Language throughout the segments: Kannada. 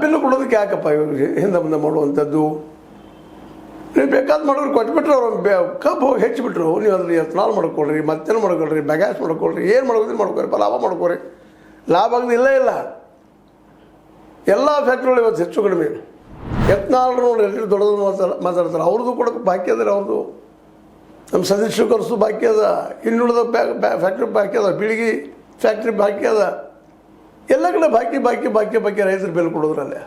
ಬಿಲ್ಲು ಕೊಡೋದಕ್ಕೆ ಯಾಕಪ್ಪ ಇವ್ರಿಗೆ ಹಿಂದೆ ಮುಂದೆ ಮಾಡುವಂಥದ್ದು? ನೀವು ಬೇಕಾದ ಮಾಡೋರು ಕೊಟ್ಬಿಟ್ರೆ ಅವ್ರು ಕಬ್ಬು ಹೆಚ್ಚಿಬಿಟ್ರು, ನೀವು ಅದ್ರಲ್ಲಿ ಎತ್ನಾಲ್ ಮಾಡ್ಕೊಳ್ರಿ, ಮತ್ತೇನು ಮಾಡ್ಕೊಳ್ರಿ, ಬಗ್ಯಾಸ್ ಮಾಡ್ಕೊಳ್ರಿ, ಏನು ಮಾಡ್ಕೋದ್ರೆ ಮಾಡ್ಕೊರಿ, ಲಾಭ ಮಾಡ್ಕೊರಿ. ಲಾಭ ಆಗದೆ ಇಲ್ಲೇ ಇಲ್ಲ. ಎಲ್ಲ ಫ್ಯಾಕ್ಟ್ರಿಗಳು ಇವತ್ತು ಹೆಚ್ಚು ಕಡಿಮೆ ಎತ್ನಾಲ್ ನೋಡಿ ಎಲ್ಲರೂ ದೊಡ್ಡದು ಮಾತಾಡ್ತಾರೆ. ಅವ್ರದ್ದು ಕೂಡ ಬಾಕಿ ಅದ, ಅವ್ರದ್ದು ನಮ್ಮ ಸತೀಶ್ ಶುಗರ್ಸು ಬಾಕಿ ಅದ, ಇನ್ನುಳಿದ ಫ್ಯಾಕ್ಟ್ರಿ ಬಾಕಿ ಅದ, ಬೀಳಿಗೆ ಫ್ಯಾಕ್ಟ್ರಿ ಬಾಕಿ ಅದ. ಎಲ್ಲ ಕಡೆ ಬಾಕಿ ಬಾಕಿ ಬಾಕಿ ಬಾಕಿ ರೈತರು ಬೆಲೆ ಕೊಡೋದ್ರಲ್ಲೇ.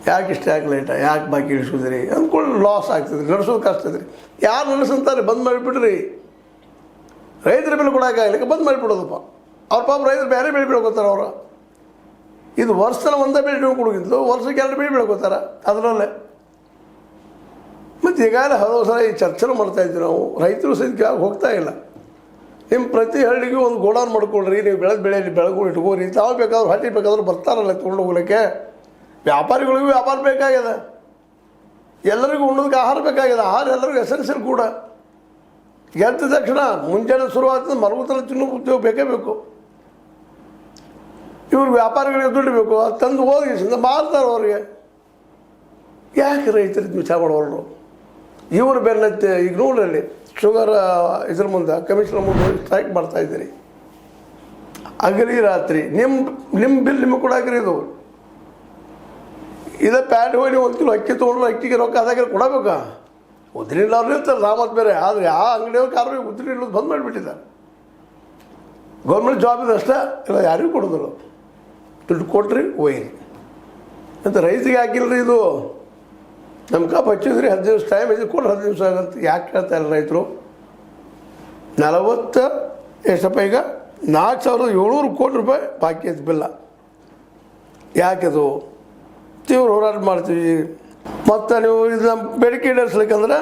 ಯಾಕೆ ಇಷ್ಟ ಯಾಕೆ ಲೇಟ, ಯಾಕೆ ಬಾಕಿ ಇಳಿಸೋದ್ರಿ ಅಂದ್ಕೊಂಡು ಲಾಸ್ ಆಗ್ತದೆ, ನಡೆಸೋದು ಕಷ್ಟ ರೀ. ಯಾರು ನಡೆಸಂತಾರೆ? ಬಂದ್ ಮಾಡಿಬಿಡ್ರಿ. ರೈತರ ಬೆಲೆ ಕೊಡೋಕ್ಕಾಗಲಿಕ್ಕೆ ಬಂದ್ ಮಾಡಿಬಿಡೋದಪ್ಪ. ಅವ್ರ ಪಾಪ ರೈತರು ಬೇರೆ ಬೆಳೆ ಬೆಳ್ಕೊತಾರೆ. ಅವರು ಇದು ವರ್ಷದಲ್ಲಿ ಒಂದೇ ಬೆಳೆ ಕೊಡೋಗಿದ್ದು ವರ್ಷಕ್ಕೆ 2 ಬೆಳೆ ಬೆಳ್ಕೊತಾರೆ ಅದರಲ್ಲೇ. ಮತ್ತು ಈಗಾಗಲೇ ಹಲವು ಸಲ ಈ ಚರ್ಚೆ ಮಾಡ್ತಾಯಿದ್ವಿ ನಾವು. ರೈತರು ಸಹಿತ ಹೋಗ್ತಾ ಇಲ್ಲ. ನಿಮ್ಮ ಪ್ರತಿ ಹಳ್ಳಿಗೂ ಒಂದು ಗೋಡಾನ್ ಮಾಡ್ಕೊಳ್ರಿ, ನೀವು ಬೆಳೆದ ಬೆಳೆಯಲ್ಲಿ ಬೆಳಗ್ಗೆ ಇಟ್ಕೋರಿ. ತಾವು ಬೇಕಾದ್ರೂ ಹಟ್ಟಿ ಬೇಕಾದ್ರೂ ಬರ್ತಾರಲ್ಲ ತೊಗೊಂಡು ಹೋಗ್ಲಿಕ್ಕೆ. ವ್ಯಾಪಾರಿಗಳಿಗೂ ವ್ಯಾಪಾರ ಬೇಕಾಗಿದೆ, ಎಲ್ಲರಿಗೂ ಉಣ್ಣೋದಕ್ಕೆ ಆಹಾರ ಬೇಕಾಗಿದೆ. ಆಹಾರ ಎಲ್ಲರಿಗೂ ಎಸೆನ್ಷಿಯಲ್ ಕೂಡ. ಎದ್ದ ತಕ್ಷಣ ಮುಂಜಾನೆ ಶುರುವಾಗ್ತದೆ, ಮಲಗುತ್ತಲ್ಲ ತಿನ್ನೋ ಉದ್ಯೋಗ ಬೇಕೇ ಬೇಕು. ಇವ್ರು ವ್ಯಾಪಾರಿಗಳಿಗೆ ದುಡ್ಡು ಬೇಕು, ಅದು ತಂದು ಹೋಗಿಸಿಂದ ಮಾರ್ತಾರೆ ಅವ್ರಿಗೆ. ಯಾಕೆ ರೈತರಿಗೆ ವಿಚಾರ ಮಾಡೋರು? ಇವರು ಬೆನ್ನತ್ತೆ. ಈಗ ನೋಡ್ರಲ್ಲಿ ಶುಗರ್ ಇದ್ರ ಮುಂದೆ ಕಮಿಷನರ್ ಮುಂದೆ ಸ್ಟ್ರೈಕ್ ಮಾಡ್ತಾಯಿದ್ದೀರಿ. ಹಗಲಿ ರಾತ್ರಿ ನಿಮ್ಮ ಬಿಲ್ ನಿಮಗೆ ಕೊಡಾಕ್ರಿ. ಇದೇ ಪ್ಯಾಟ್ ಹೋಗಿ ನೀವು 1 ಕಿಲೋ ಅಕ್ಕಿ ತೊಗೊಂಡ್ರು ಅಕ್ಕಿಗೆ ರೊಕ್ಕ ಅದಾಗೆ ಕೊಡಬೇಕಾ? ಉದ್ರಿಲ್ಲ ಅವ್ರು ಇರ್ತಾರೆ ರಾಮತ್ ಬೇರೆ. ಆದರೆ ಆ ಅಂಗಡಿಯವ್ರ ಕಾರಣ ಉದ್ರಿ ಇಲ್ಲೋದು ಬಂದ್ ಮಾಡಿಬಿಟ್ಟಿದ್ದಾರೆ. ಗೌರ್ಮೆಂಟ್ ಜಾಬ್ ಇದೆ ಅಷ್ಟೇ, ಇಲ್ಲ ಯಾರಿಗೂ ಕೊಡೋದಿಲ್ಲ. ದುಡ್ಡು ಕೊಟ್ರಿ ಒಯ್ಯಿರಿ ಅಂತ. ರೈತರಿಗೆ ಹಾಕಿಲ್ರಿ ಇದು. ನಮ್ಮ ಕಪ್ ಹಚ್ಚಿದ್ರಿ 10 ದಿವಸ ಟೈಮ್ ಇದು ಕೊಟ್ಟು 10 ದಿವಸ ಆಗಂತ ಯಾಕೆ ಹೇಳ್ತಾ ಇಲ್ಲ ರೈತರು? 40 ಎಷ್ಟಪ್ಪ ಈಗ 4,700 ಕೋಟಿ ರೂಪಾಯಿ ಬಾಕಿ ಐತೆ ಬಿಲ್ಲ. ಯಾಕೆದು? ತೀವ್ರ ಹೋರಾಟ ಮಾಡ್ತೀವಿ. ಮತ್ತು ನೀವು ಇದು ನಮ್ಮ ಬೇಡಿಕೆ ಈಡೇರಿಸ್ಲಿಕ್ಕಂದ್ರೆ